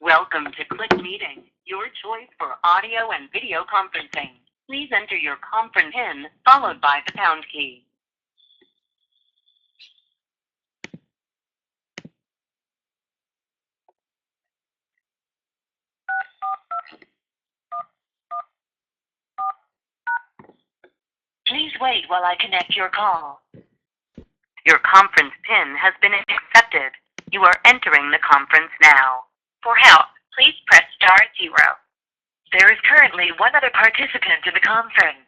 Welcome to Click Meeting, your choice for audio and video conferencing. Please enter your conference PIN followed by the pound key. Please wait while I connect your call. Your conference PIN has been accepted. You are entering the conference now. For help, please press *0. There is currently one other participant in the conference.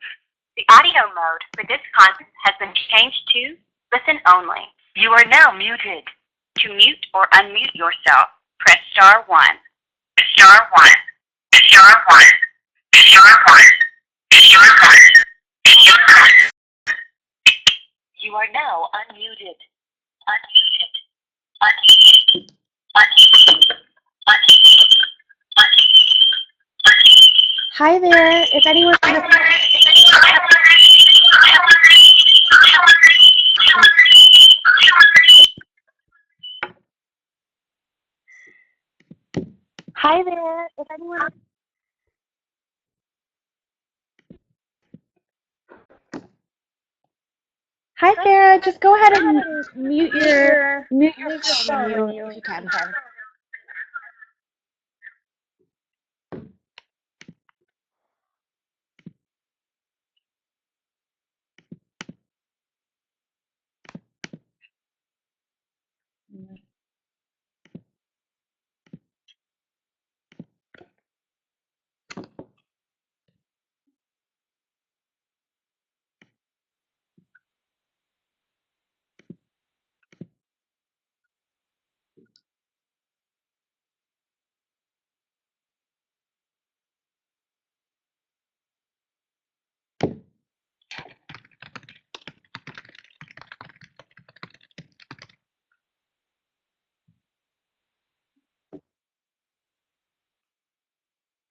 The audio mode for this conference has been changed to listen only. You are now muted. To mute or unmute yourself, press *1. *1. *1. *1. You are now unmuted. Unmuted. Unmuted. Unmuted. Hi there. If anyone Hi there. If anyone Hi Sarah, just go ahead and mute your phone if you can.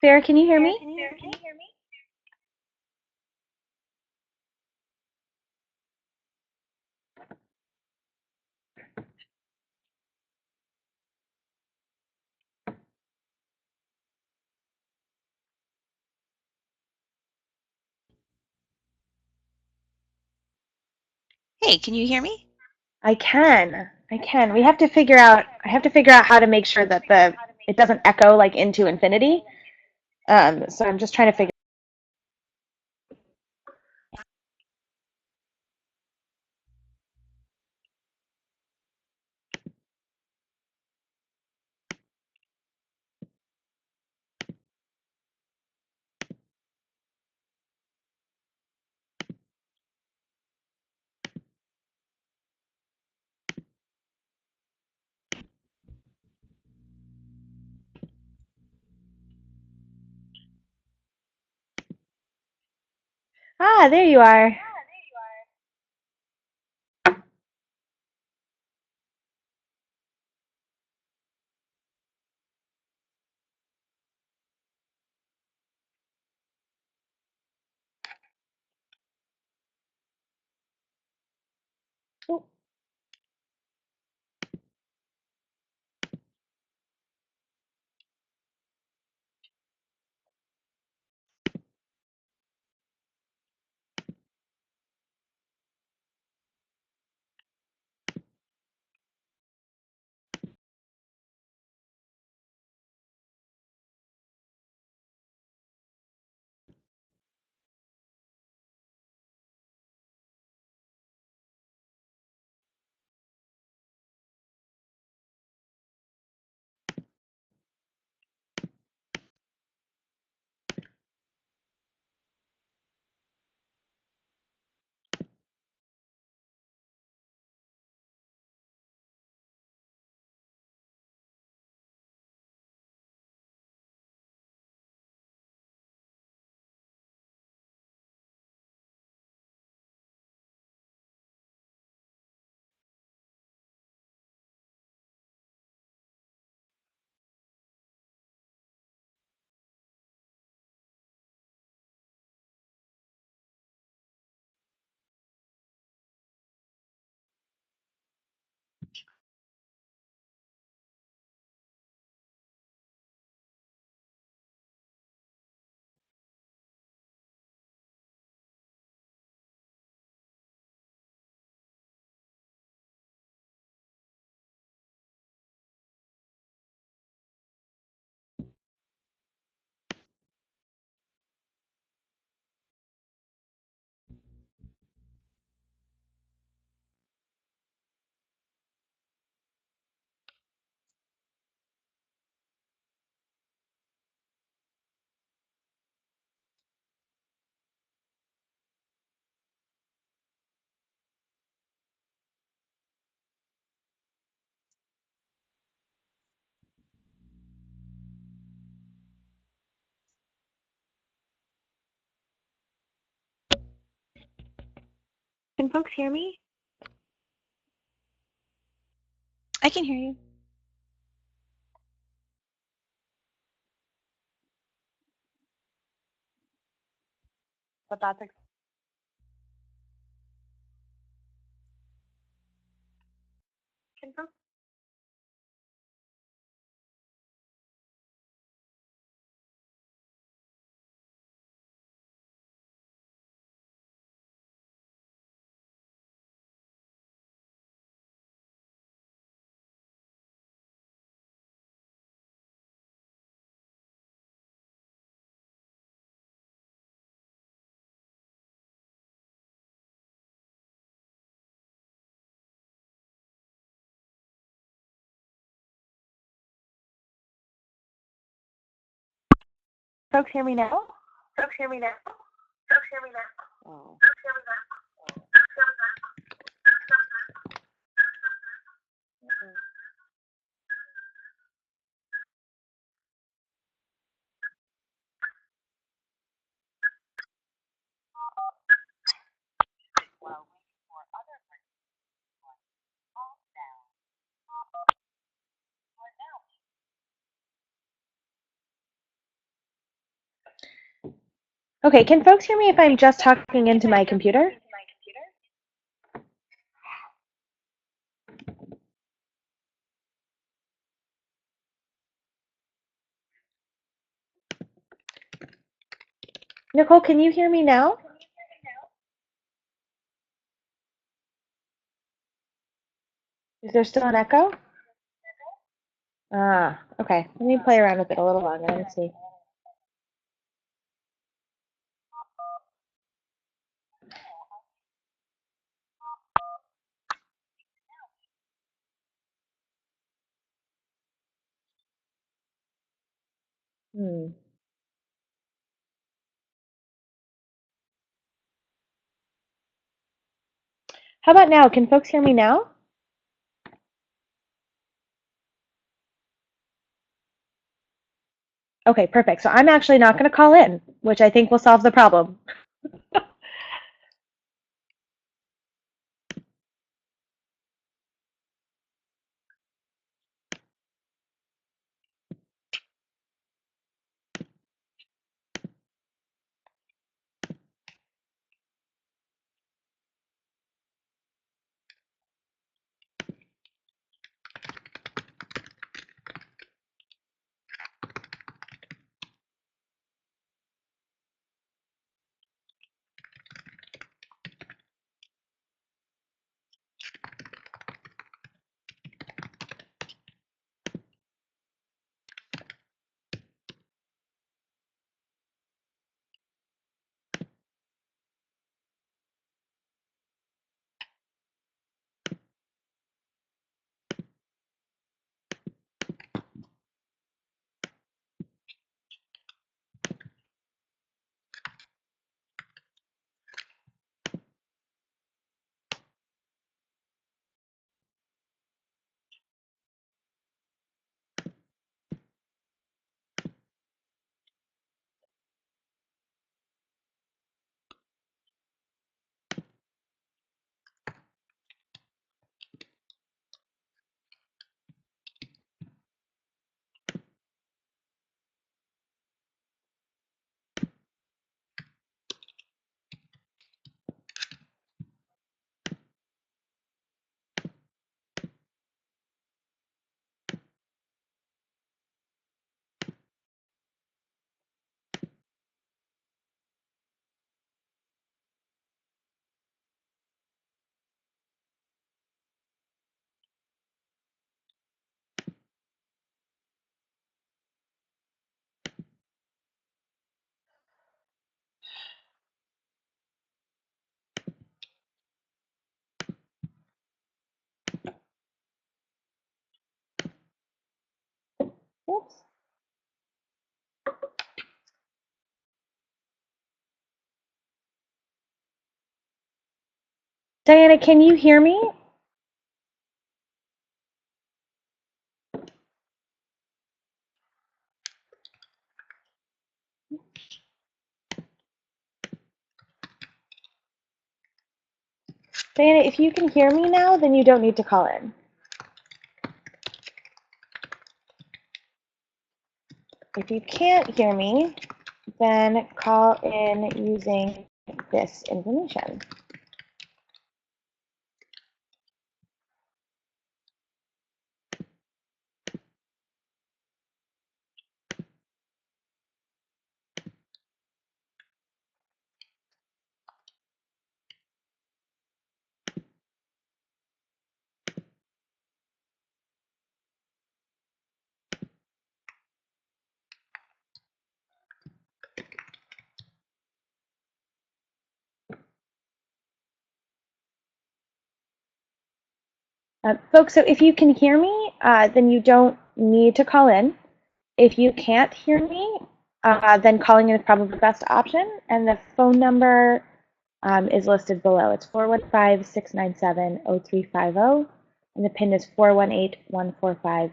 Sarah, can you hear me? Hey, can you hear me? I can. We have to figure out how to make sure that it doesn't echo like into infinity. So I'm just trying to figure. Ah, there you are. Oh. Can folks hear me? I can hear you. But that's can folks hear me now? Folks hear me now? Folks hear me now? Oh. Okay, can folks hear me if I'm just talking into my computer? Nicole, can you hear me now? Is there still an echo? Ah, okay. Let me play around with it a little longer and see. Hmm. How about now? Can folks hear me now? Okay, perfect. So I'm actually not going to call in, which I think will solve the problem. Oops. Diana, can you hear me? Diana, if you can hear me now, then you don't need to call in. If you can't hear me, then call in using this information. Folks, so if you can hear me, then you don't need to call in. If you can't hear me, then calling in is probably the best option. And the phone number is listed below. It's 415-697-0350, and the PIN is 418145#.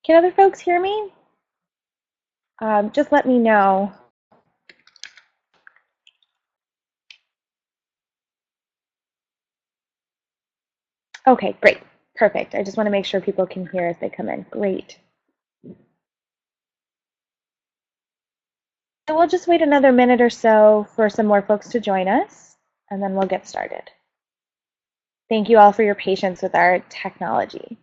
Can other folks hear me? Just let me know. Okay, great. Perfect. I just want to make sure people can hear as they come in. Great. So we'll just wait another minute or so for some more folks to join us, and then we'll get started. Thank you all for your patience with our technology.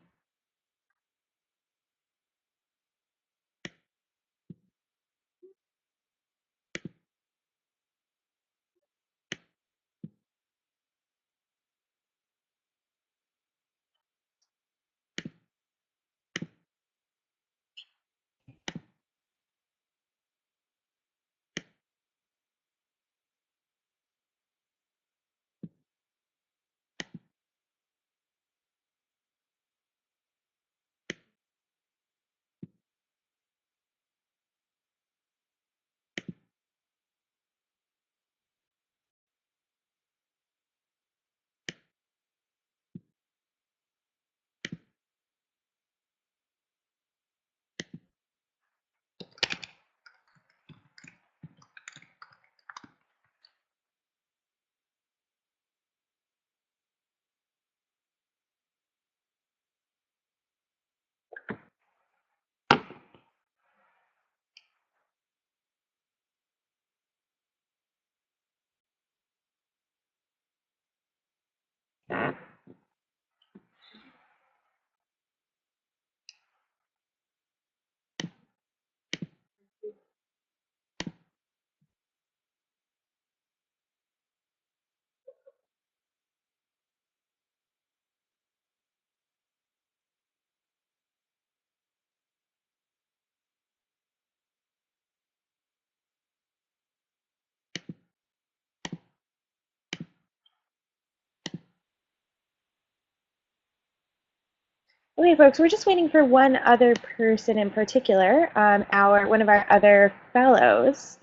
Okay, folks, we're just waiting for one other person in particular, one of our other fellows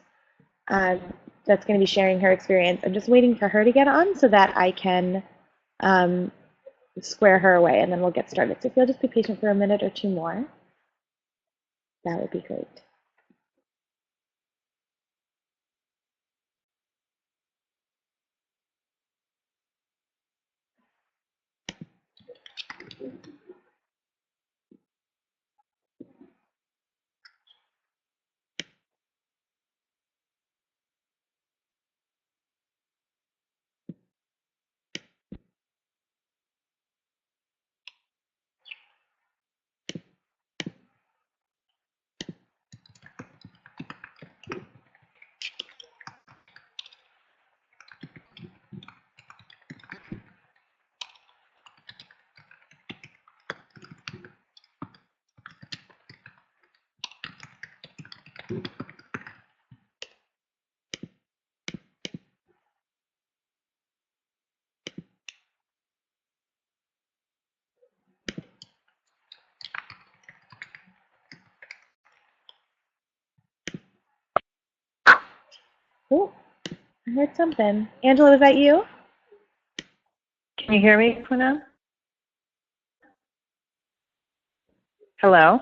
um, that's going to be sharing her experience. I'm just waiting for her to get on so that I can square her away, and then we'll get started. So if you'll just be patient for a minute or two more, that would be great. Oh, I heard something. Angela, was that you? Can you hear me now? Hello?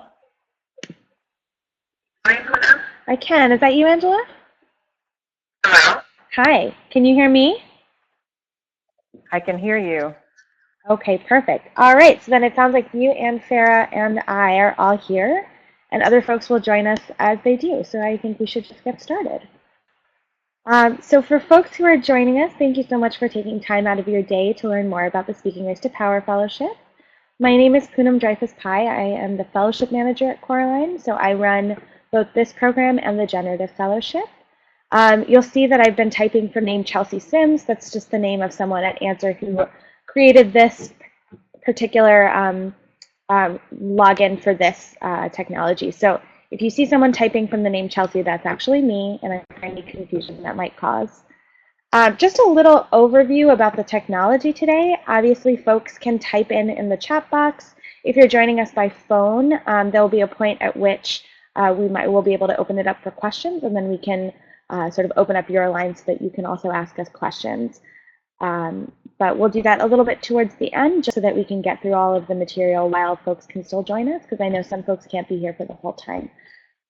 I can. Is that you, Angela? Hello? Hi. Can you hear me? I can hear you. Okay, perfect. All right, so then it sounds like you and Sarah and I are all here, and other folks will join us as they do. So I think we should just get started. So for folks who are joining us, thank you so much for taking time out of your day to learn more about the Speaking Race to Power Fellowship. My name is Poonam Dreyfus-Pai. I am the Fellowship Manager at Coraline, so I run both this program and the Generative Fellowship. You'll see that I've been typing for name Chelsea Sims. That's just the name of someone at Answer who created this particular login for this technology. So if you see someone typing from the name Chelsea, that's actually me, and any confusion that might cause. Just a little overview about the technology today. Obviously, folks can type in the chat box. If you're joining us by phone, there will be a point at which we'll be able to open it up for questions, and then we can sort of open up your line so that you can also ask us questions. But we'll do that a little bit towards the end just so that we can get through all of the material while folks can still join us, because I know some folks can't be here for the whole time.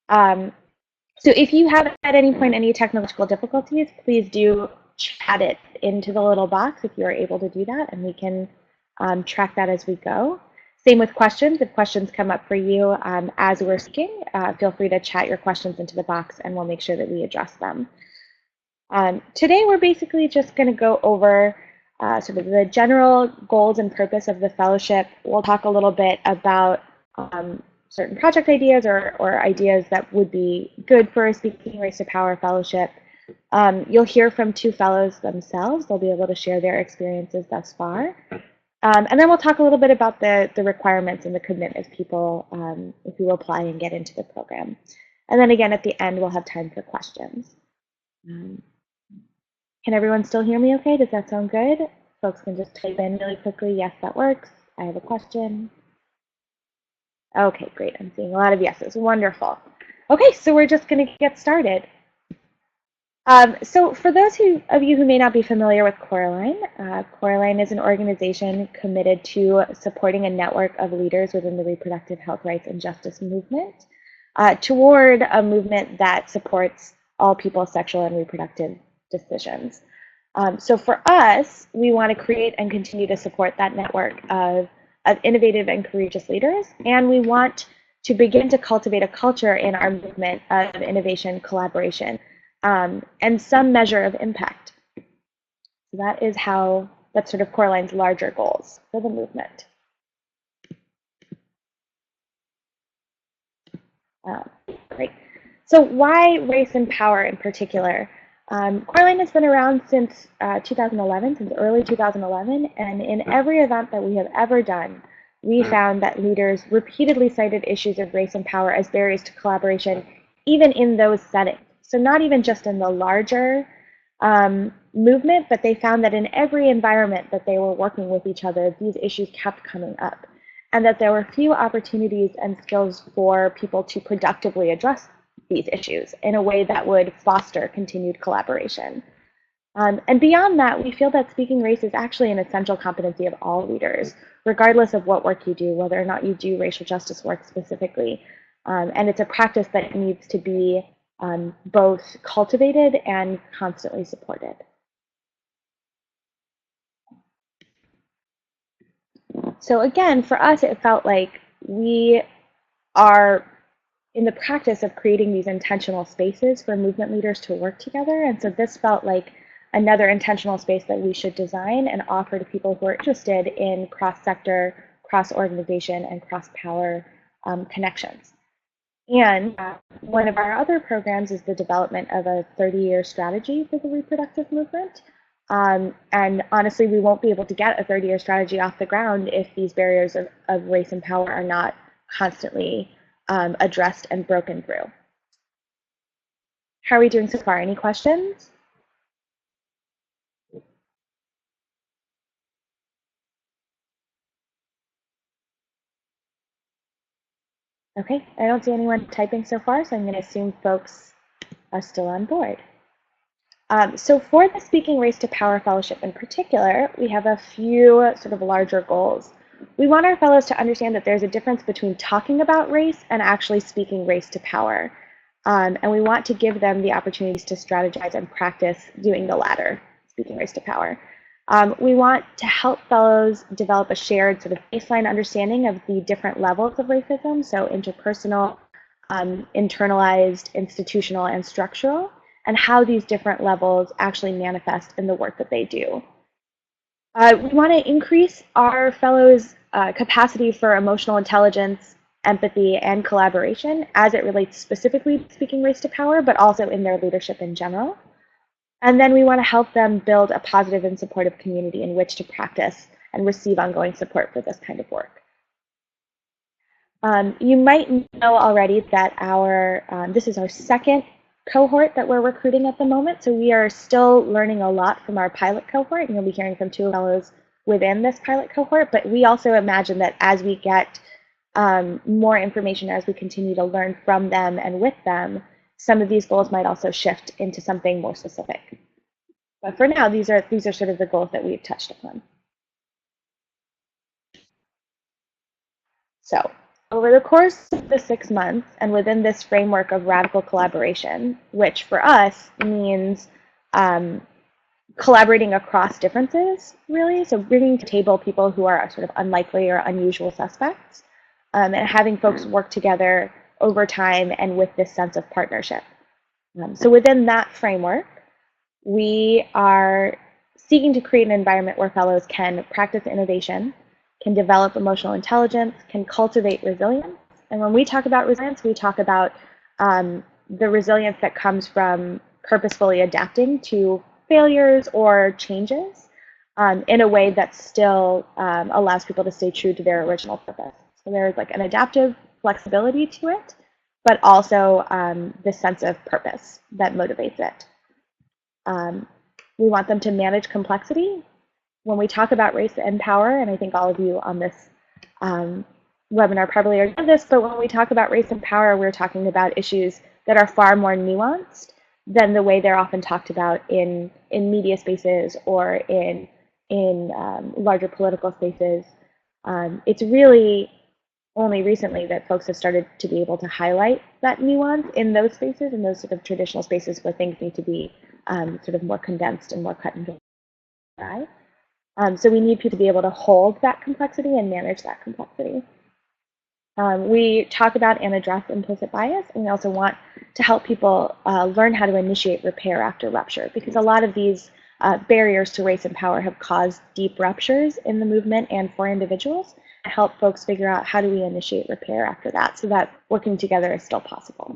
So if you have at any point any technological difficulties, please do chat it into the little box if you are able to do that, and we can track that as we go. Same with questions. If questions come up for you as we're speaking, feel free to chat your questions into the box, and we'll make sure that we address them. Today, we're basically just going to go over sort of the general goals and purpose of the fellowship. We'll talk a little bit about certain project ideas or ideas that would be good for a Speaking Race to Power fellowship. You'll hear from two fellows themselves. They'll be able to share their experiences thus far. And then we'll talk a little bit about the requirements and the commitment of people if you apply and get into the program. And then again, at the end, we'll have time for questions. Can everyone still hear me okay? Does that sound good? Folks can just type in really quickly, yes, that works. I have a question. Okay, great. I'm seeing a lot of yeses. Wonderful. Okay, so we're just going to get started. So for those of you who may not be familiar with Coraline, Coraline is an organization committed to supporting a network of leaders within the reproductive health rights and justice movement toward a movement that supports all people's sexual and reproductive decisions. So for us, we want to create and continue to support that network of innovative and courageous leaders, and we want to begin to cultivate a culture in our movement of innovation, collaboration, and some measure of impact. So that's sort of Coraline's larger goals for the movement. Great. So why race and power in particular? Coraline has been around since 2011, since early 2011, and in every event that we have ever done, we found that leaders repeatedly cited issues of race and power as barriers to collaboration, even in those settings. So not even just in the larger movement, but they found that in every environment that they were working with each other, these issues kept coming up, and that there were few opportunities and skills for people to productively address these issues in a way that would foster continued collaboration. And beyond that, we feel that speaking race is actually an essential competency of all leaders, regardless of what work you do, whether or not you do racial justice work specifically. And it's a practice that needs to be both cultivated and constantly supported. So again, for us, it felt like we are in the practice of creating these intentional spaces for movement leaders to work together. And so this felt like another intentional space that we should design and offer to people who are interested in cross-sector, cross-organization, and cross-power connections. And one of our other programs is the development of a 30-year strategy for the reproductive movement. And honestly, we won't be able to get a 30-year strategy off the ground if these barriers of race and power are not constantly addressed and broken through. How are we doing so far? Any questions? Okay, I don't see anyone typing so far, so I'm going to assume folks are still on board. So for the Speaking Race to Power Fellowship in particular, we have a few sort of larger goals. We want our fellows to understand that there's a difference between talking about race and actually speaking race to power. And we want to give them the opportunities to strategize and practice doing the latter, speaking race to power. We want to help fellows develop a shared sort of baseline understanding of the different levels of racism, so interpersonal, internalized, institutional, and structural, and how these different levels actually manifest in the work that they do. We want to increase our fellows' capacity for emotional intelligence, empathy, and collaboration as it relates specifically to speaking race to power, but also in their leadership in general. And then we want to help them build a positive and supportive community in which to practice and receive ongoing support for this kind of work. You might know already that this is our second cohort that we're recruiting at the moment, so we are still learning a lot from our pilot cohort, and you'll be hearing from 2 fellows within this pilot cohort, but we also imagine that as we get more information, as we continue to learn from them and with them, some of these goals might also shift into something more specific. But for now, these are sort of the goals that we've touched upon. So over the course of the 6 months and within this framework of radical collaboration, which for us means collaborating across differences, really, so bringing to the table people who are sort of unlikely or unusual suspects, and having folks work together over time and with this sense of partnership. So within that framework, we are seeking to create an environment where fellows can practice innovation, can develop emotional intelligence, can cultivate resilience. And when we talk about resilience, we talk about the resilience that comes from purposefully adapting to failures or changes in a way that still allows people to stay true to their original purpose. So there's like an adaptive flexibility to it, but also this sense of purpose that motivates it. We want them to manage complexity. When we talk about race and power, and I think all of you on this webinar probably already know this, but when we talk about race and power, we're talking about issues that are far more nuanced than the way they're often talked about in media spaces or in larger political spaces. It's really only recently that folks have started to be able to highlight that nuance in those spaces, in those sort of traditional spaces where things need to be sort of more condensed and more cut and dry. So we need people to be able to hold that complexity and manage that complexity. We talk about and address implicit bias, and we also want to help people learn how to initiate repair after rupture, because a lot of these barriers to race and power have caused deep ruptures in the movement and for individuals, and help folks figure out how do we initiate repair after that so that working together is still possible.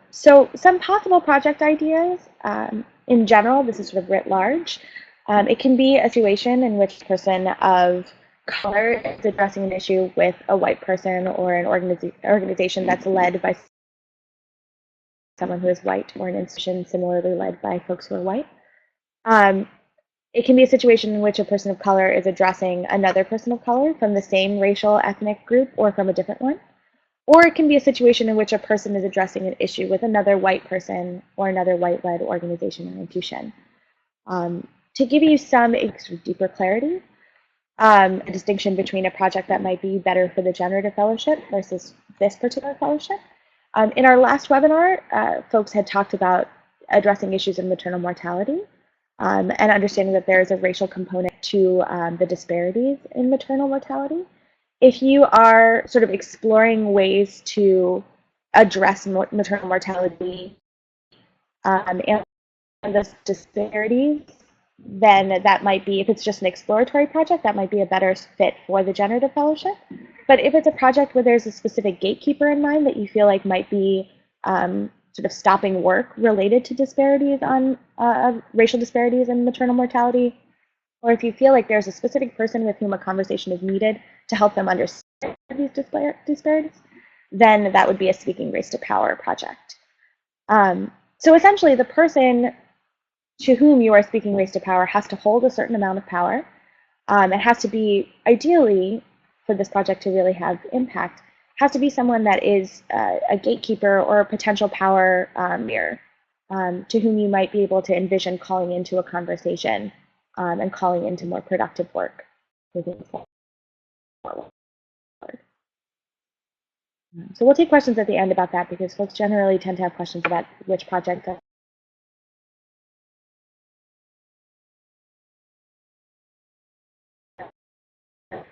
So some possible project ideas, in general, this is sort of writ large. It can be a situation in which a person of color is addressing an issue with a white person or an organization that's led by someone who is white, or an institution similarly led by folks who are white. It can be a situation in which a person of color is addressing another person of color from the same racial ethnic group or from a different one. Or it can be a situation in which a person is addressing an issue with another white person or another white-led organization or institution. To give you some deeper clarity, a distinction between a project that might be better for the generative fellowship versus this particular fellowship. In our last webinar, folks had talked about addressing issues in maternal mortality and understanding that there is a racial component to the disparities in maternal mortality. If you are sort of exploring ways to address maternal mortality and those disparities, then that might be, if it's just an exploratory project, that might be a better fit for the generative fellowship. But if it's a project where there's a specific gatekeeper in mind that you feel like might be sort of stopping work related to disparities on racial disparities in maternal mortality, or if you feel like there's a specific person with whom a conversation is needed to help them understand these disparities, then that would be a Speaking Race to Power project. So essentially, the person to whom you are speaking race to power has to hold a certain amount of power. It has to be, ideally, for this project to really have impact, has to be someone that is a gatekeeper or a potential power mirror to whom you might be able to envision calling into a conversation and calling into more productive work moving forward. So we'll take questions at the end about that because folks generally tend to have questions about which project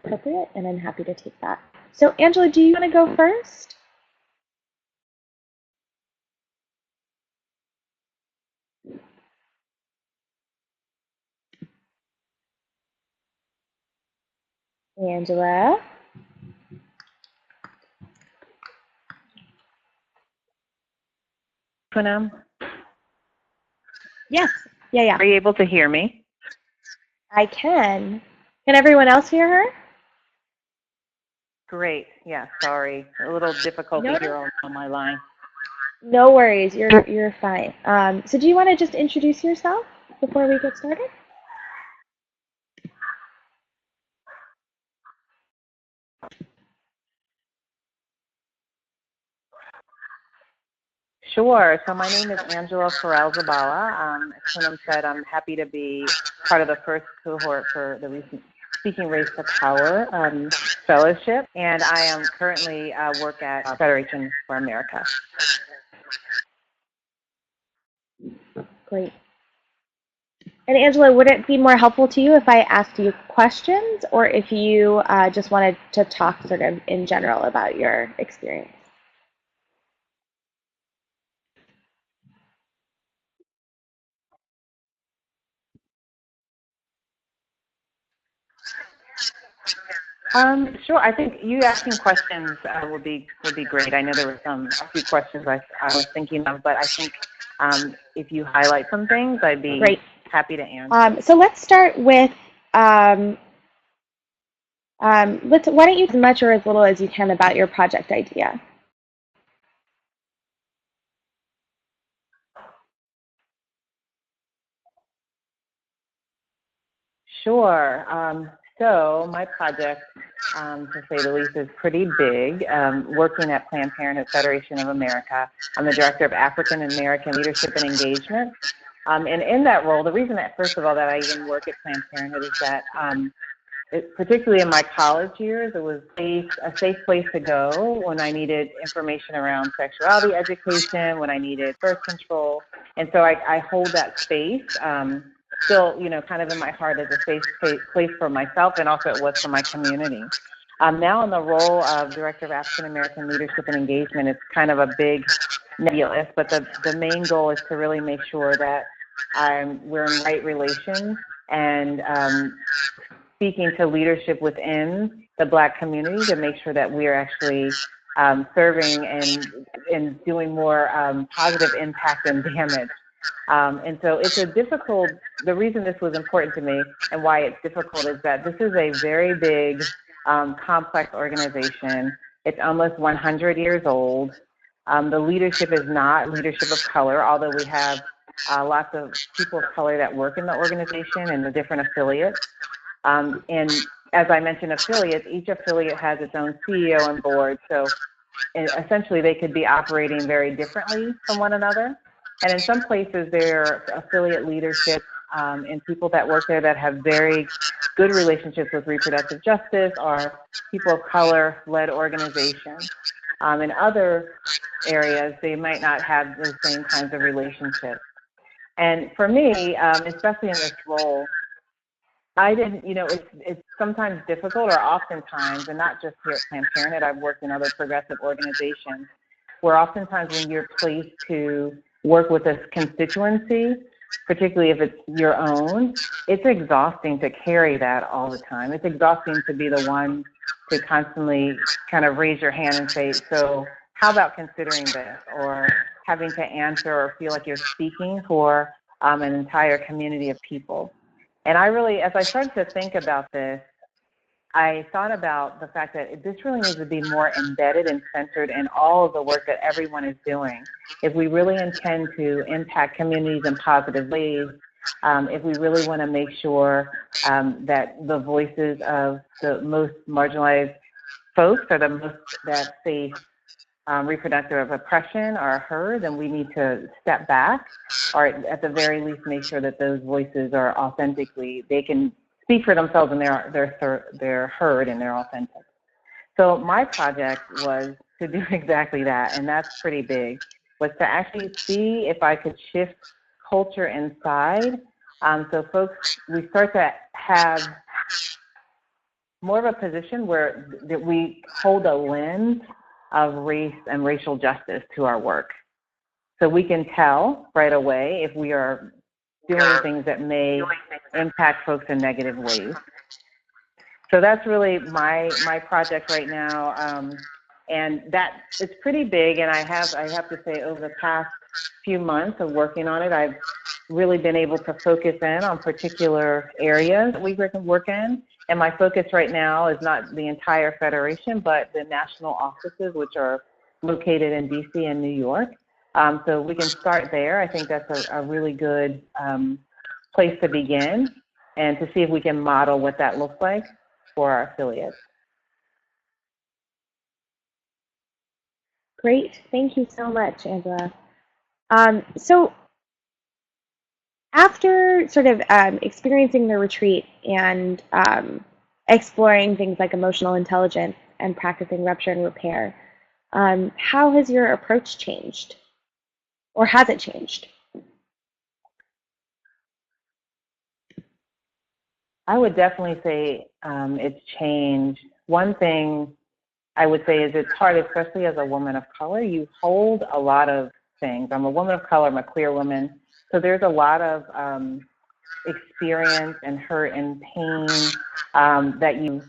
appropriate, and I'm happy to take that. So Angela, do you want to go first? Angela? Poonam, Yes. Yeah. are you able to hear me? I can. Can everyone else hear her? Great. Yeah, sorry. A little difficulty here on my line. No worries. You're fine. So do you want to just introduce yourself before we get started? Sure. So my name is Angela Farrell-Zabala. As Poonam said, I'm happy to be part of the first cohort for the recent Speaking Race to Power Fellowship, and I am currently work at Federation for America. Great. And Angela, would it be more helpful to you if I asked you questions or if you just wanted to talk sort of in general about your experience? Sure. I think you asking questions would be great. I know there were a few questions I was thinking of, but I think if you highlight some things, I'd be happy to answer. So let's start with why don't you as much or as little as you can about your project idea? Sure. So my project, to say the least, is pretty big. Working at Planned Parenthood Federation of America, I'm the Director of African American Leadership and Engagement. And in that role, the reason that, first of all, that I even work at Planned Parenthood is that, particularly in my college years, it was a safe place to go when I needed information around sexuality education, when I needed birth control. And so I hold that space. Still, kind of in my heart as a safe place for myself, and also it was for my community. Now in the role of Director of African American Leadership and Engagement, it's kind of a big nebulous, but the main goal is to really make sure that we're in right relations and speaking to leadership within the Black community to make sure that we're actually serving and doing more positive impact and damage. And so it's the reason this was important to me and why it's difficult is that this is a very big, complex organization. It's almost 100 years old. The leadership is not leadership of color, although we have lots of people of color that work in the organization and the different affiliates. And as I mentioned, affiliates, each affiliate has its own CEO and board. So essentially they could be operating very differently from one another. And in some places, there are affiliate leadership and people that work there that have very good relationships with reproductive justice or people of color-led organizations. In other areas, they might not have those same kinds of relationships. And for me, especially in this role, I didn't, it's sometimes difficult or oftentimes, and not just here at Planned Parenthood, I've worked in other progressive organizations, where oftentimes when you're placed to work with a constituency, particularly if it's your own, it's exhausting to carry that all the time. It's exhausting to be the one to constantly kind of raise your hand and say, so how about considering this? Or having to answer or feel like you're speaking for an entire community of people. And I really, as I started to think about this, I thought about the fact that this really needs to be more embedded and centered in all of the work that everyone is doing. If we really intend to impact communities in positive ways, if we really want to make sure that the voices of the most marginalized folks are the most that face reproductive oppression are heard, then we need to step back, or at the very least make sure that those voices are authentically, they can speak for themselves and they're heard and they're authentic. So my project was to do exactly that, and that's pretty big, was to actually see if I could shift culture inside. So folks, we start to have more of a position where that we hold a lens of race and racial justice to our work. So we can tell right away if we are doing things that may impact folks in negative ways. So that's really my project right now, and that it's pretty big. And I have to say, over the past few months of working on it, I've really been able to focus in on particular areas that we can work in. And my focus right now is not the entire federation, but the national offices, which are located in DC and New York. So we can start there. I think that's a really good place to begin, and to see if we can model what that looks like for our affiliates. Great. Thank you so much, Angela. So after sort of experiencing the retreat and exploring things like emotional intelligence and practicing rupture and repair, how has your approach changed? Or has it changed? I would definitely say it's changed. One thing I would say is it's hard, especially as a woman of color. You hold a lot of things. I'm a woman of color, I'm a queer woman, so there's a lot of experience and hurt and pain that you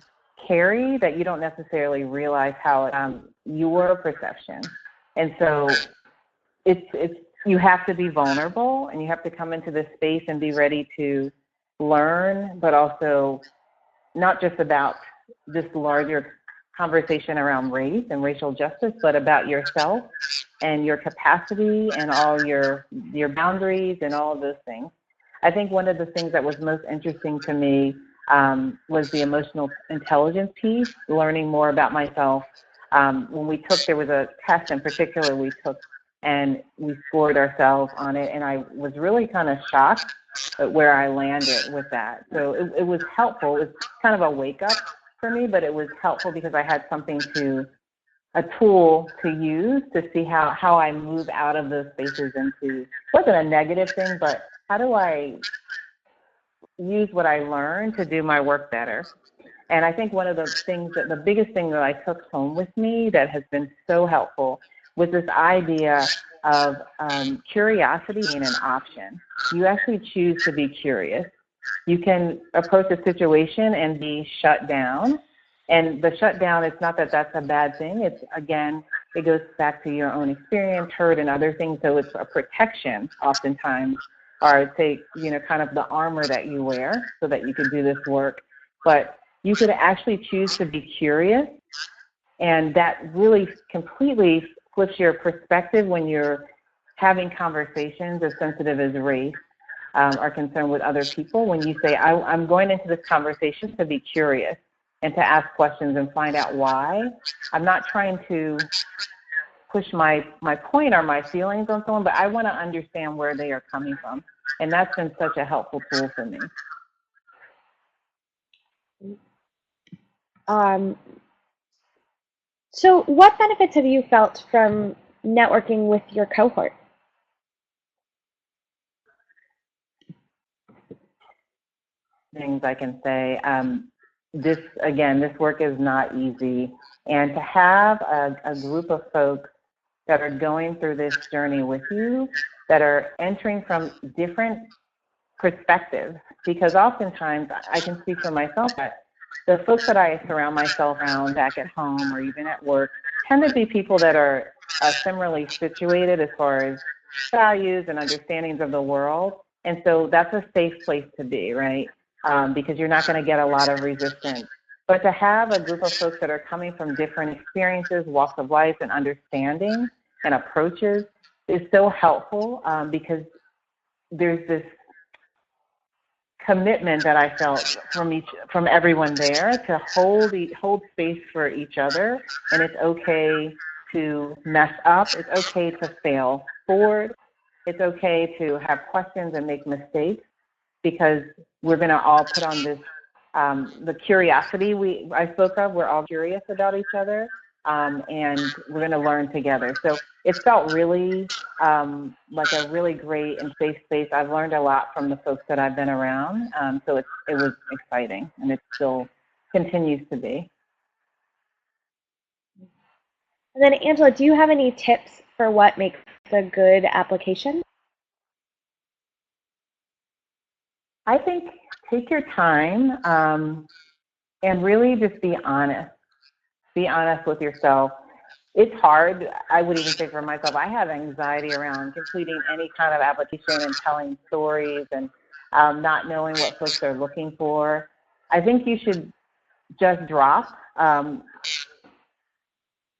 carry that you don't necessarily realize how your perception. And so it's you have to be vulnerable, and you have to come into this space and be ready to learn, but also not just about this larger conversation around race and racial justice, but about yourself and your capacity and all your boundaries and all of those things. I think one of the things that was most interesting to me was the emotional intelligence piece, learning more about myself. When we took, there was a test in particular we took, and we scored ourselves on it, and I was really kind of shocked at where I landed with that. So it was helpful. It was kind of a wake up for me, but it was helpful because I had a tool to use to see how I move out of those spaces into, it wasn't a negative thing, but how do I use what I learned to do my work better? And I think one of the things the biggest thing that I took home with me that has been so helpful was this idea of curiosity being an option. You actually choose to be curious. You can approach a situation and be shut down. And the shutdown, it's not that that's a bad thing. It's, again, it goes back to your own experience, hurt, and other things. So it's a protection oftentimes, or I'd say, kind of the armor that you wear so that you can do this work. But you could actually choose to be curious, and that really completely flips your perspective when you're having conversations as sensitive as race are concerned with other people. When you say, I'm going into this conversation to be curious and to ask questions and find out why. I'm not trying to push my point or my feelings on someone, but I want to understand where they are coming from. And that's been such a helpful tool for me. So what benefits have you felt from networking with your cohort? Things I can say. This work is not easy. And to have a group of folks that are going through this journey with you, that are entering from different perspectives, because oftentimes I can speak for myself that the folks that I surround myself around back at home or even at work tend to be people that are similarly situated as far as values and understandings of the world. And so that's a safe place to be, right? Because you're not going to get a lot of resistance. But to have a group of folks that are coming from different experiences, walks of life, and understanding and approaches is so helpful because there's this commitment that I felt from everyone there to hold space for each other, and it's okay to mess up. It's okay to fail forward. It's okay to have questions and make mistakes, because we're going to all put on this the curiosity I spoke of. We're all curious about each other, and we're going to learn together. So it felt really like a really great and safe space. I've learned a lot from the folks that I've been around, so it was exciting, and it still continues to be. And then, Angela, do you have any tips for what makes a good application? I think take your time and really just be honest. Be honest with yourself. It's hard. I would even say for myself, I have anxiety around completing any kind of application and telling stories and not knowing what folks are looking for. I think you should just drop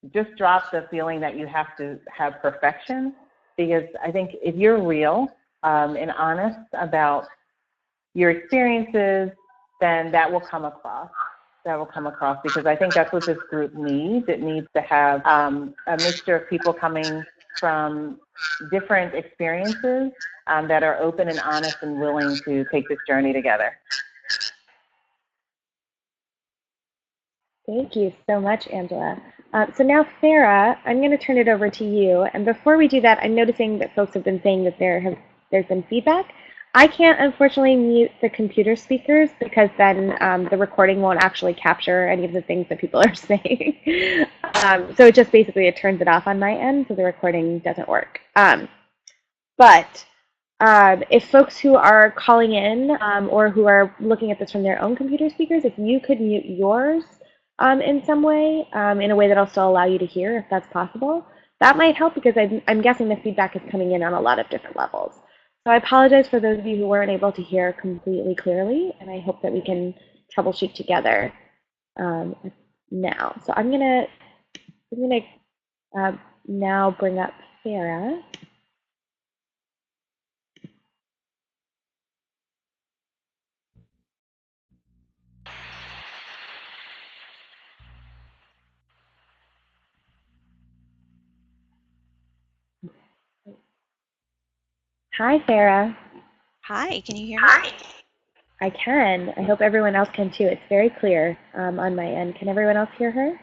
the feeling that you have to have perfection, because I think if you're real and honest about your experiences, then that will come across. Because I think that's what this group needs. It needs to have a mixture of people coming from different experiences that are open and honest and willing to take this journey together. Thank you so much, Angela. So now, Farah, I'm going to turn it over to you. And before we do that, I'm noticing that folks have been saying that there's been feedback. I can't, unfortunately, mute the computer speakers, because then the recording won't actually capture any of the things that people are saying. So it just basically turns it off on my end, so the recording doesn't work. But if folks who are calling in or who are looking at this from their own computer speakers, if you could mute yours in some way, in a way that'll still allow you to hear, if that's possible, that might help, because I'm guessing the feedback is coming in on a lot of different levels. So I apologize for those of you who weren't able to hear completely clearly, and I hope that we can troubleshoot together now. So I'm gonna now bring up Farah. Hi, Farah. Hi, can you hear me? I can. I hope everyone else can too. It's very clear on my end. Can everyone else hear her?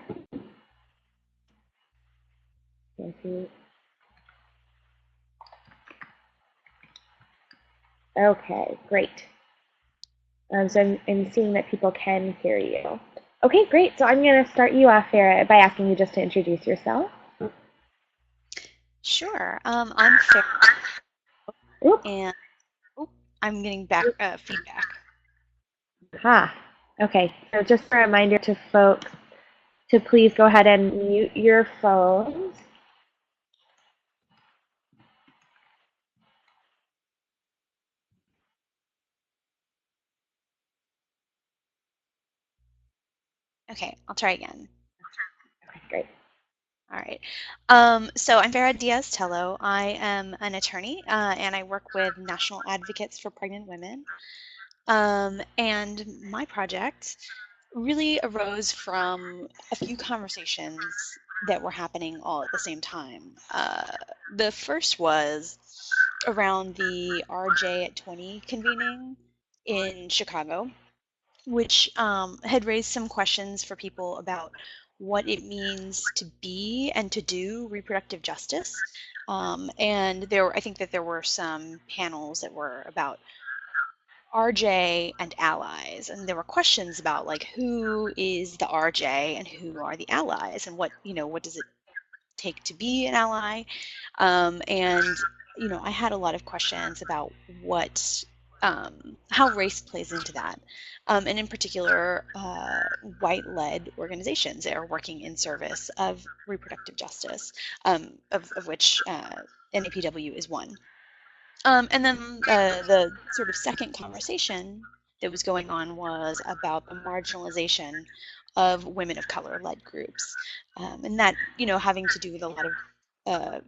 Okay, great. So I'm seeing that people can hear you. Okay, great. So I'm going to start you off, Farah, by asking you just to introduce yourself. Sure. I'm Farah, Oop. and I'm getting back feedback. Okay. So just a reminder to folks to please go ahead and mute your phones. Okay, I'll try again. Okay, great. All right. So I'm Farah Diaz-Tello. I am an attorney, and I work with National Advocates for Pregnant Women. And my project really arose from a few conversations that were happening all at the same time. The first was around the RJ at 20 convening in Chicago, which had raised some questions for people about what it means to be and to do reproductive justice. And I think that there were some panels that were about RJ and allies, and there were questions about like who is the RJ and who are the allies, and what does it take to be an ally, and I had a lot of questions about what how race plays into that, and in particular white-led organizations that are working in service of reproductive justice, of which NAPW is one. And then the sort of second conversation that was going on was about the marginalization of women of color-led groups, and that having to do with a lot of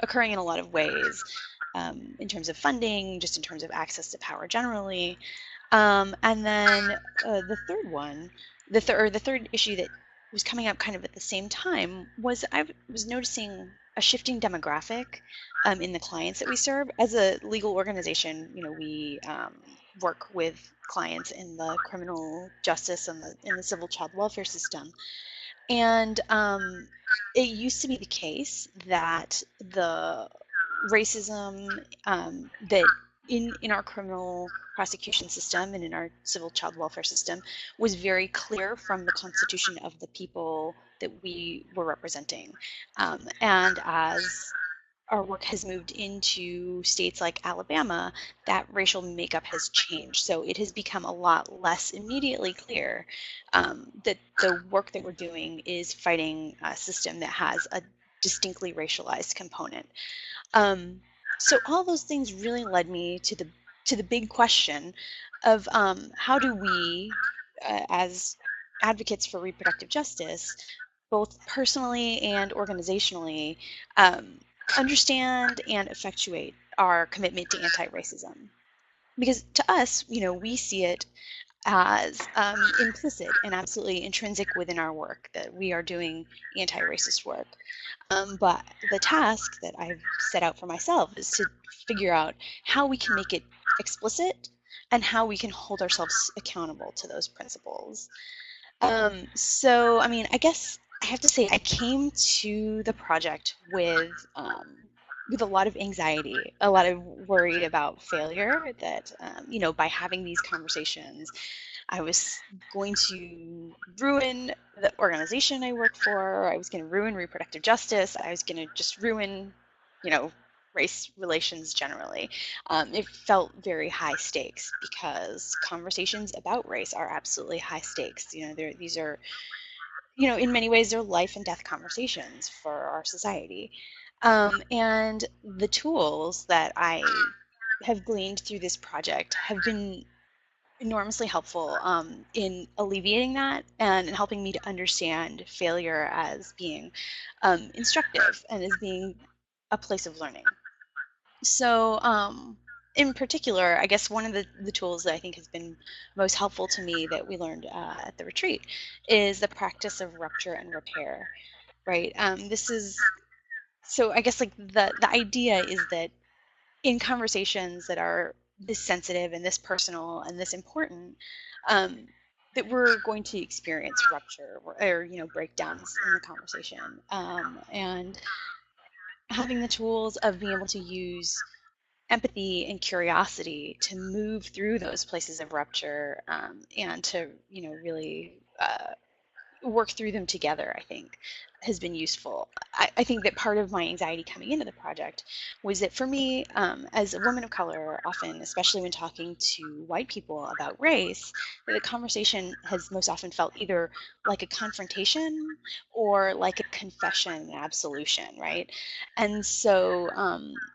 occurring in a lot of ways. in terms of funding, just in terms of access to power generally. And then the third one, the third issue that was coming up kind of at the same time was I was noticing a shifting demographic in the clients that we serve. As a legal organization, we work with clients in the criminal justice and in the civil child welfare system. And it used to be the case that the racism that in our criminal prosecution system and in our civil child welfare system was very clear from the constitution of the people that we were representing. And as our work has moved into states like Alabama, that racial makeup has changed. So it has become a lot less immediately clear that the work that we're doing is fighting a system that has a distinctly racialized component. So all those things really led me to the big question of how do we, as advocates for reproductive justice, both personally and organizationally, um, understand and effectuate our commitment to anti-racism. Because to us, we see it as implicit and absolutely intrinsic within our work that we are doing anti-racist work. But the task that I've set out for myself is to figure out how we can make it explicit and how we can hold ourselves accountable to those principles. So, I mean, I guess I have to say I came to the project with a lot of anxiety, a lot of worried about failure that, by having these conversations, I was going to ruin the organization I work for. I was going to ruin reproductive justice. I was going to just ruin, race relations generally. It felt very high stakes because conversations about race are absolutely high stakes. These are, in many ways, they're life and death conversations for our society. And the tools that I have gleaned through this project have been enormously helpful in alleviating that and in helping me to understand failure as being instructive and as being a place of learning. So, in particular, I guess one of the tools that I think has been most helpful to me that we learned at the retreat is the practice of rupture and repair, right? This is so I guess like the idea is that in conversations that are this sensitive and this personal and this important, that we're going to experience rupture or breakdowns in the conversation, and having the tools of being able to use empathy and curiosity to move through those places of rupture, and to really work through them together, I think has been useful. I think that part of my anxiety coming into the project was that for me, as a woman of color, often, especially when talking to white people about race, that the conversation has most often felt either like a confrontation or like a confession and absolution, right? And so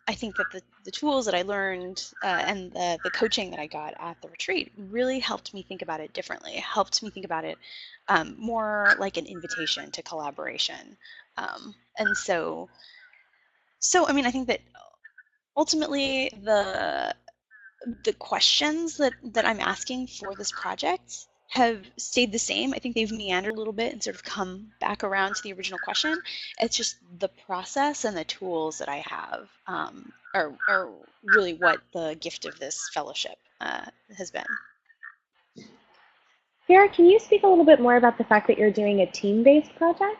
I think that the tools that I learned and the coaching that I got at the retreat really helped me think about it differently. It helped me think about it more like an invitation to collaboration. And so I mean, I think that ultimately the questions that I'm asking for this project have stayed the same. I think they've meandered a little bit and sort of come back around to the original question. It's just the process and the tools that I have are really what the gift of this fellowship has been. Sarah, can you speak a little bit more about the fact that you're doing a team-based project?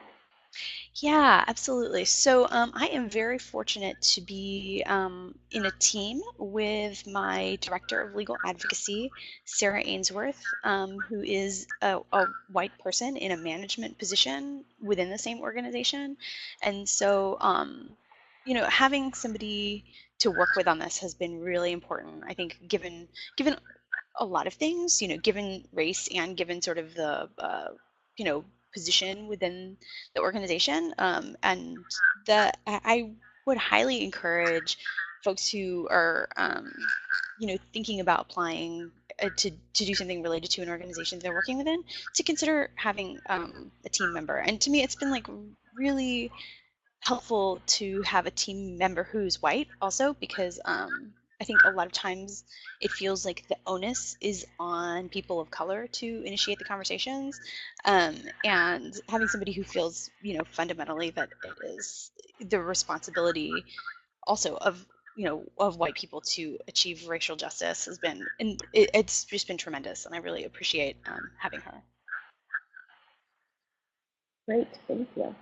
Yeah, absolutely. So I am very fortunate to be in a team with my director of legal advocacy, Sarah Ainsworth, who is a white person in a management position within the same organization. And so, having somebody to work with on this has been really important. I think given a lot of things, given race and given sort of the position within the organization, and I would highly encourage folks who are thinking about applying to do something related to an organization they're working within to consider having a team member. And to me, it's been like really helpful to have a team member who's white also, because I think a lot of times it feels like the onus is on people of color to initiate the conversations, and having somebody who feels, fundamentally that it is the responsibility also of of white people to achieve racial justice has been, and it's just been tremendous, and I really appreciate having her. Great, thank you.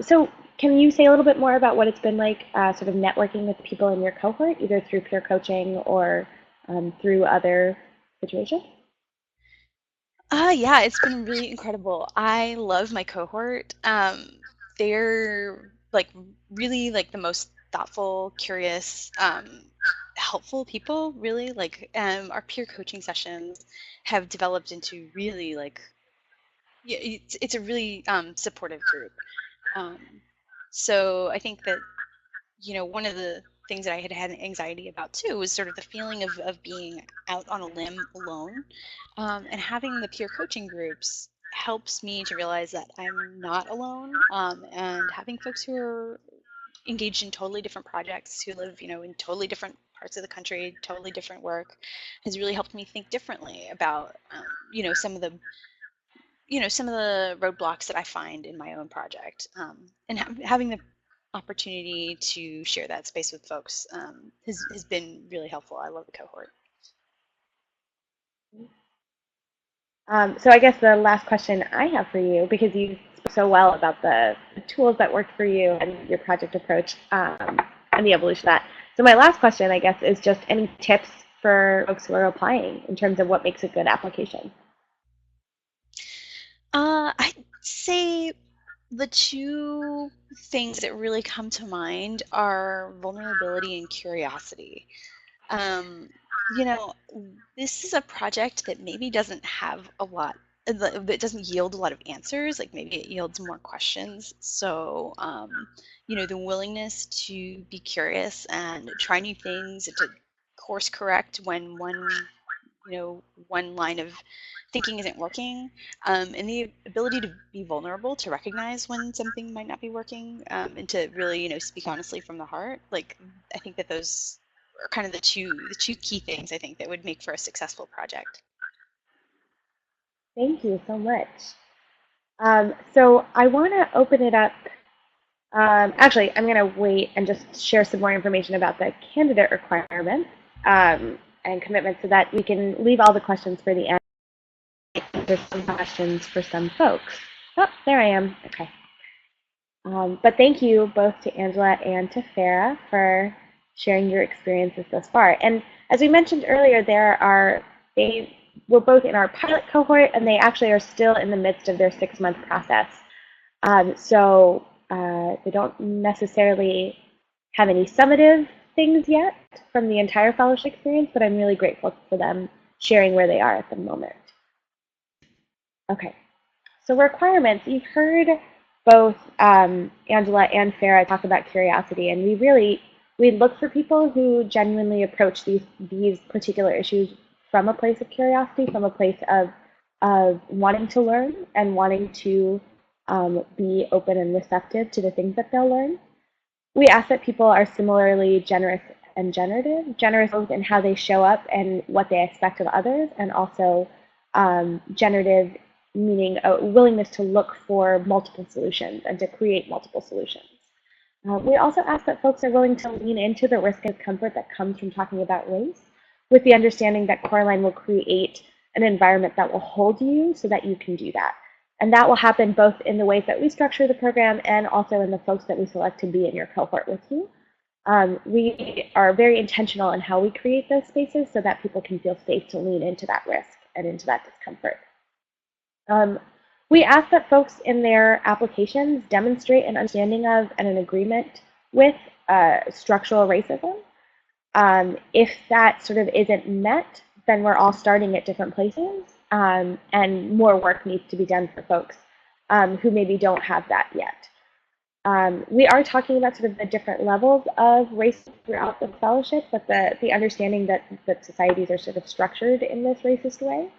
So can you say a little bit more about what it's been like sort of networking with people in your cohort, either through peer coaching or through other situations? Yeah, it's been really incredible. I love my cohort. They're like really like the most thoughtful, curious, helpful people, really. Like our peer coaching sessions have developed into really like, yeah, it's a really supportive group. Um, so I think that, one of the things that I had anxiety about too was sort of the feeling of being out on a limb alone. And having the peer coaching groups helps me to realize that I'm not alone. And having folks who are engaged in totally different projects, who live, in totally different parts of the country, totally different work, has really helped me think differently about, some of the some of the roadblocks that I find in my own project, and having the opportunity to share that space with folks has been really helpful. I love the cohort. So I guess the last question I have for you, because you spoke so well about the tools that worked for you and your project approach and the evolution of that. So my last question, I guess, is just any tips for folks who are applying in terms of what makes a good application? I'd say the two things that really come to mind are vulnerability and curiosity. Um, you know, this is a project that maybe doesn't have a lot, that doesn't yield a lot of answers, like maybe it yields more questions. So, the willingness to be curious and try new things, to course correct when one line of thinking isn't working, and the ability to be vulnerable, to recognize when something might not be working, and to really, speak honestly from the heart. Like, I think that those are kind of the two key things I think that would make for a successful project. Thank you so much. So I want to open it up. Actually, I'm going to wait and just share some more information about the candidate requirements and commitments so that we can leave all the questions for the end. There's some questions for some folks. Oh, there I am. Okay. But thank you both to Angela and to Farah for sharing your experiences thus far. And as we mentioned earlier, they were both in our pilot cohort, and they actually are still in the midst of their 6-month process. So they don't necessarily have any summative things yet from the entire fellowship experience, but I'm really grateful for them sharing where they are at the moment. Okay, so requirements. You've heard both Angela and Farah talk about curiosity, and we look for people who genuinely approach these particular issues from a place of curiosity, from a place of wanting to learn and wanting to be open and receptive to the things that they'll learn. We ask that people are similarly generous and generative, generous both in how they show up and what they expect of others, and also generative, meaning a willingness to look for multiple solutions and to create multiple solutions. We also ask that folks are willing to lean into the risk and comfort that comes from talking about race, with the understanding that Coraline will create an environment that will hold you so that you can do that. And that will happen both in the ways that we structure the program and also in the folks that we select to be in your cohort with you. We are very intentional in how we create those spaces so that people can feel safe to lean into that risk and into that discomfort. We ask that folks in their applications demonstrate an understanding of and an agreement with structural racism. If that sort of isn't met, then we're all starting at different places, and more work needs to be done for folks who maybe don't have that yet. We are talking about sort of the different levels of racism throughout the fellowship, but the understanding that societies are sort of structured in this racist way.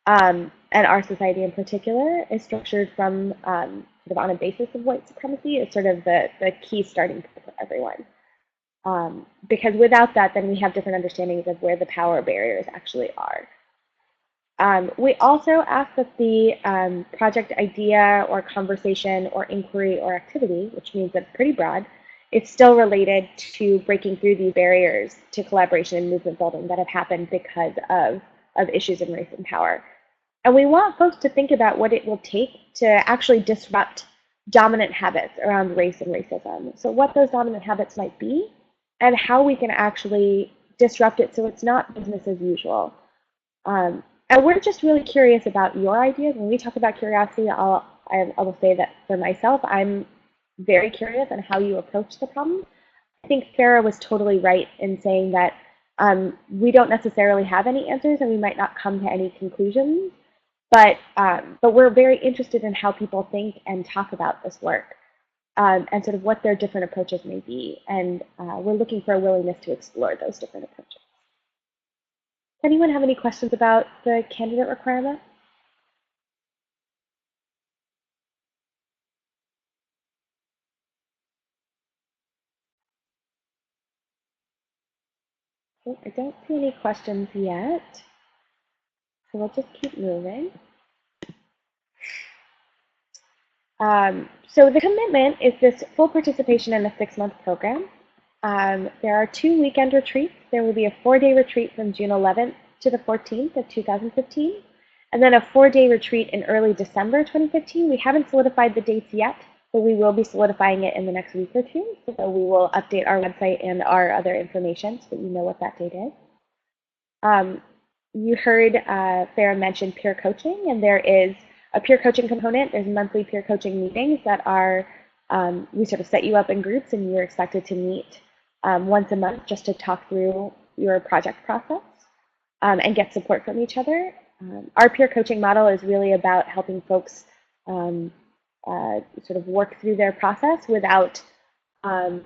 And our society in particular is structured from sort of on a basis of white supremacy. It's sort of the key starting point for everyone. Because without that, then we have different understandings of where the power barriers actually are. We also ask that the project idea or conversation or inquiry or activity, which means that it's pretty broad, it's still related to breaking through these barriers to collaboration and movement building that have happened because of issues in race and power. And we want folks to think about what it will take to actually disrupt dominant habits around race and racism. So what those dominant habits might be and how we can actually disrupt it so it's not business as usual. And we're just really curious about your ideas. When we talk about curiosity, I will say that for myself, I'm very curious on how you approach the problem. I think Farah was totally right in saying that we don't necessarily have any answers and we might not come to any conclusions, but we're very interested in how people think and talk about this work and sort of what their different approaches may be. And we're looking for a willingness to explore those different approaches. Does anyone have any questions about the candidate requirement? Okay, I don't see any questions yet, so we'll just keep moving. So the commitment is this full participation in a 6-month program. There are 2 weekend retreats. There will be a 4-day retreat from June 11th to the 14th of 2015, and then a 4-day retreat in early December 2015. We haven't solidified the dates yet, but we will be solidifying it in the next week or two. So we will update our website and our other information so that you know what that date is. You heard Farah mention peer coaching, and there is a peer coaching component. There's monthly peer coaching meetings that are, we sort of set you up in groups and you're expected to meet once a month just to talk through your project process and get support from each other. Our peer coaching model is really about helping folks sort of work through their process without a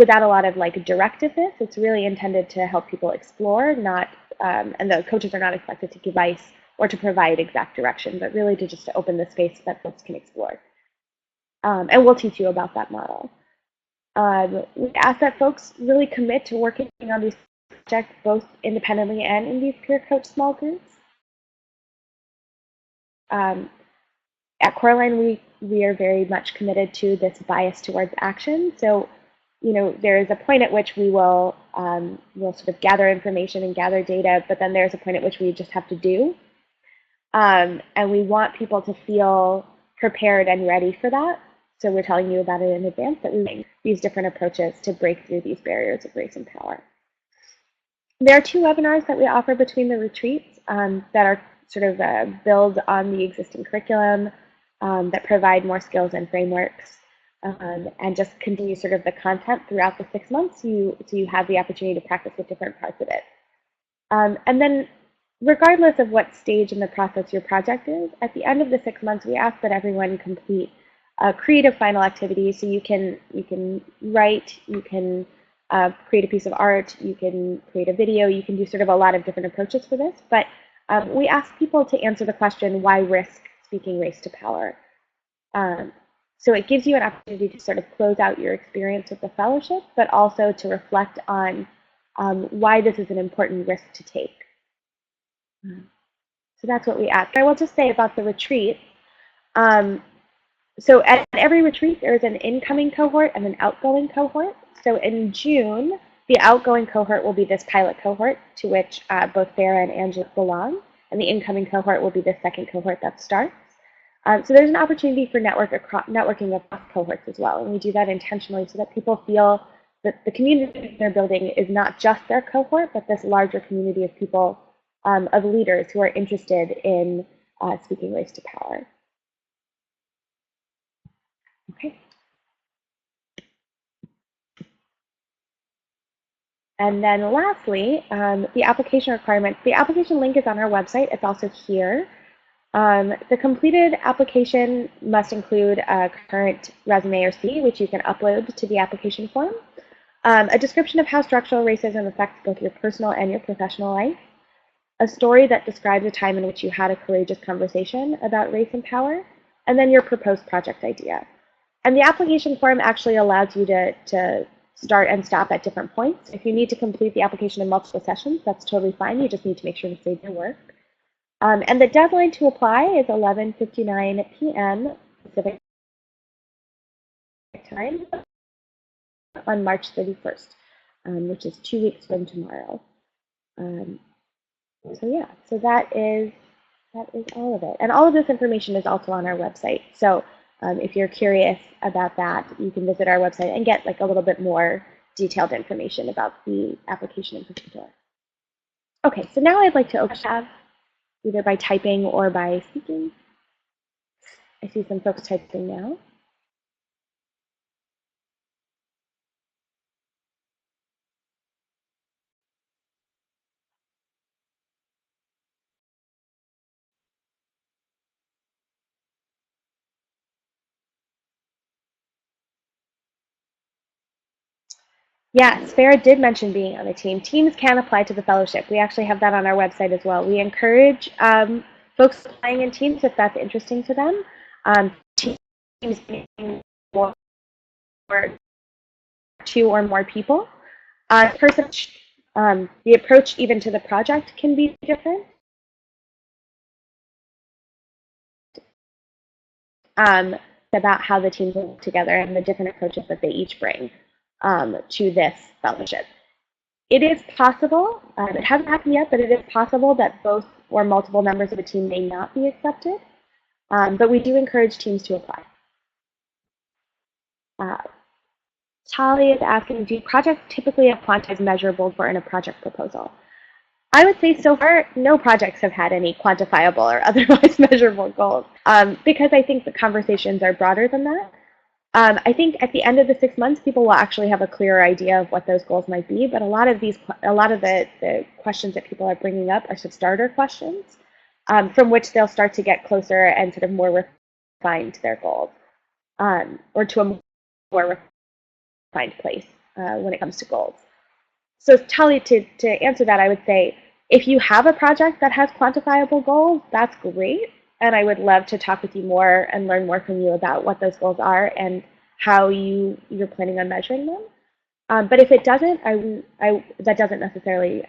lot of like directiveness. It's really intended to help people explore, not, and the coaches are not expected to give advice or to provide exact direction, but really to just open the space so that folks can explore. And we'll teach you about that model. We ask that folks really commit to working on these projects both independently and in these peer coach small groups. At Coraline, we are very much committed to this bias towards action. So, you know, there is a point at which we will we'll sort of gather information and gather data, but then there's a point at which we just have to do. And we want people to feel prepared and ready for that. So we're telling you about it in advance, that we make these different approaches to break through these barriers of race and power. There are 2 webinars that we offer between the retreats that are sort of build on the existing curriculum, that provide more skills and frameworks, and just continue sort of the content throughout the 6 months, so you have the opportunity to practice with different parts of it. And then regardless of what stage in the process your project is, at the end of the 6 months, we ask that everyone complete a creative final activity. So you can write, you can create a piece of art, you can create a video, you can do sort of a lot of different approaches for this. But we ask people to answer the question, why risk speaking race to power? So it gives you an opportunity to sort of close out your experience with the fellowship, but also to reflect on why this is an important risk to take. So that's what we ask. I will just say about the retreat. So at every retreat, there is an incoming cohort and an outgoing cohort. So in June, the outgoing cohort will be this pilot cohort to which both Farah and Angela belong, and the incoming cohort will be the second cohort that starts. So there's an opportunity for networking across cohorts as well, and we do that intentionally so that people feel that the community they're building is not just their cohort, but this larger community of people, of leaders who are interested in speaking race to power. Okay. And then lastly, the application requirements. The application link is on our website. It's also here. The completed application must include a current resume or CV, which you can upload to the application form, a description of how structural racism affects both your personal and your professional life, a story that describes a time in which you had a courageous conversation about race and power, and then your proposed project idea. And the application form actually allows you to start and stop at different points. If you need to complete the application in multiple sessions, that's totally fine. You just need to make sure to save your work. And the deadline to apply is 11:59 p.m. Pacific time on March 31st, which is 2 weeks from tomorrow. So yeah, so that is all of it. And all of this information is also on our website. So if you're curious about that, you can visit our website and get like a little bit more detailed information about the application in particular. Okay, so now I'd like to open tab either by typing or by speaking. I see some folks typing now. Yes, Farah did mention being on a team. Teams can apply to the fellowship. We actually have that on our website as well. We encourage folks applying in teams if that's interesting to them. Teams being more two or more people. The approach even to the project can be different. About how the teams work together and the different approaches that they each bring to this fellowship. It is possible, it hasn't happened yet, but it is possible that both or multiple members of a team may not be accepted, but we do encourage teams to apply. Tali is asking, do projects typically have quantized measurable for in a project proposal? I would say so far, no projects have had any quantifiable or otherwise measurable goals because I think the conversations are broader than that. I think at the end of the 6 months, people will actually have a clearer idea of what those goals might be. But a lot of the questions that people are bringing up are sort of starter questions from which they'll start to get closer and sort of more refined to their goals or to a more refined place when it comes to goals. So Tali, to answer that, I would say if you have a project that has quantifiable goals, that's great. And I would love to talk with you more and learn more from you about what those goals are and how you're planning on measuring them. But if it doesn't, that doesn't necessarily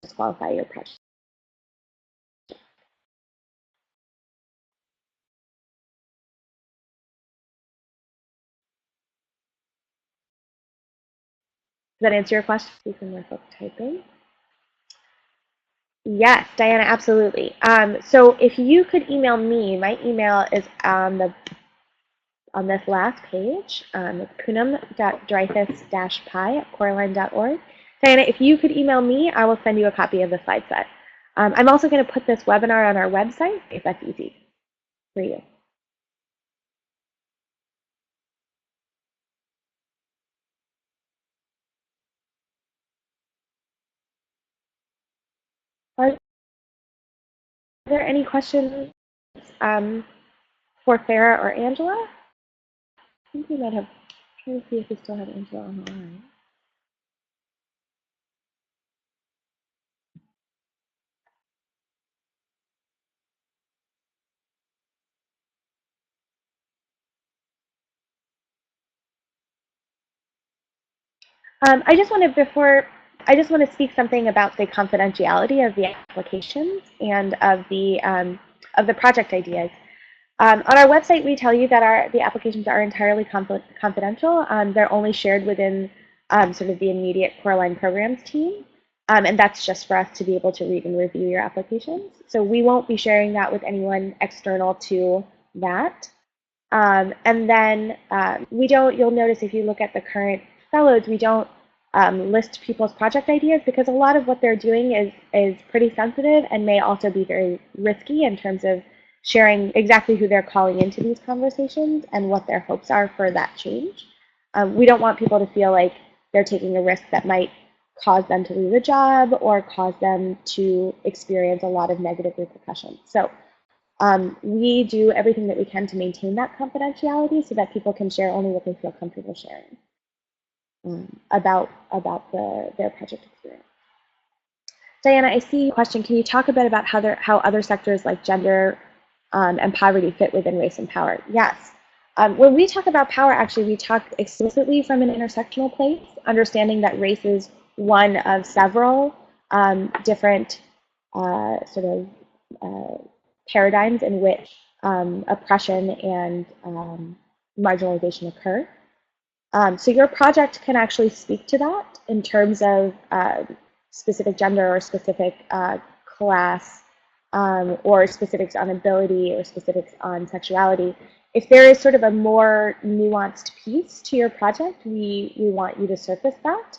disqualify your project. Does that answer your question? You can more folks typing. Yes, Diana, absolutely. So if you could email me, my email is on this last page. It's poonam.dreyfus-pi@coraline.org. Diana, if you could email me, I will send you a copy of the slide set. I'm also going to put this webinar on our website, if that's easy for you. Are there any questions for Farah or Angela? I think we might have, I'm trying to see if we still have Angela on the line. I just want to speak something about the confidentiality of the applications and of the project ideas. On our website, we tell you that the applications are entirely confidential. They're only shared within sort of the immediate Coraline programs team, and that's just for us to be able to read and review your applications. So we won't be sharing that with anyone external to that. And then you'll notice if you look at the current fellows, we don't list people's project ideas because a lot of what they're doing is pretty sensitive and may also be very risky in terms of sharing exactly who they're calling into these conversations and what their hopes are for that change. We don't want people to feel like they're taking a risk that might cause them to lose a job or cause them to experience a lot of negative repercussions. So we do everything that we can to maintain that confidentiality so that people can share only what they feel comfortable sharing about their project experience. Diana, I see a question. Can you talk a bit about how other sectors like gender and poverty fit within race and power? Yes. When we talk about power, actually, we talk explicitly from an intersectional place, understanding that race is one of several different sort of paradigms in which oppression and marginalization occur. So your project can actually speak to that in terms of specific gender or specific class or specifics on ability or specifics on sexuality. If there is sort of a more nuanced piece to your project, we want you to surface that.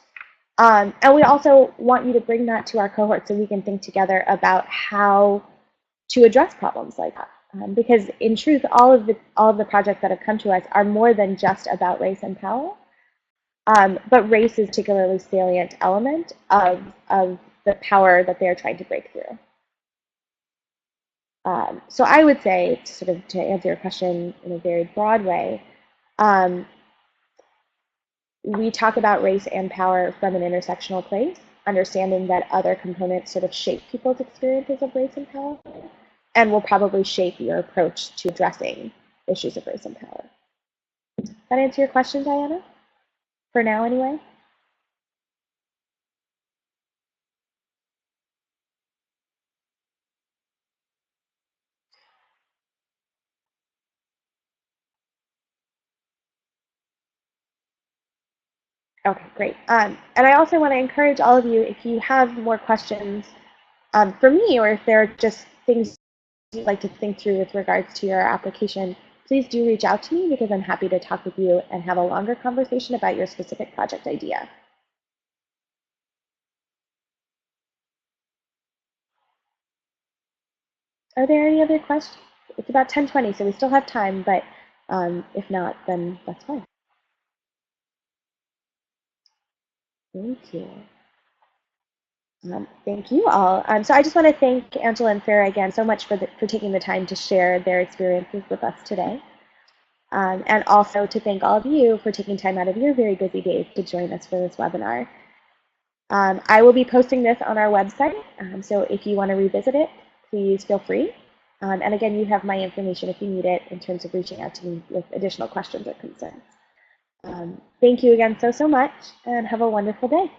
And we also want you to bring that to our cohort so we can think together about how to address problems like that. Because in truth, all of the projects that have come to us are more than just about race and power. But race is a particularly salient element of the power that they're trying to break through. So I would say, to answer your question in a very broad way, we talk about race and power from an intersectional place, understanding that other components sort of shape people's experiences of race and power, and will probably shape your approach to addressing issues of race and power. Does that answer your question, Diana? For now, anyway? Okay, great. And I also want to encourage all of you, if you have more questions for me, or if there are just things you'd like to think through with regards to your application, please do reach out to me because I'm happy to talk with you and have a longer conversation about your specific project idea. Are there any other questions? It's about 10:20, so we still have time, but if not, then that's fine. Thank you. Thank you all. So I just want to thank Angela and Farah again so much for taking the time to share their experiences with us today. And also to thank all of you for taking time out of your very busy days to join us for this webinar. I will be posting this on our website, so if you want to revisit it, please feel free. And again, you have my information if you need it in terms of reaching out to me with additional questions or concerns. Thank you again so much, and have a wonderful day.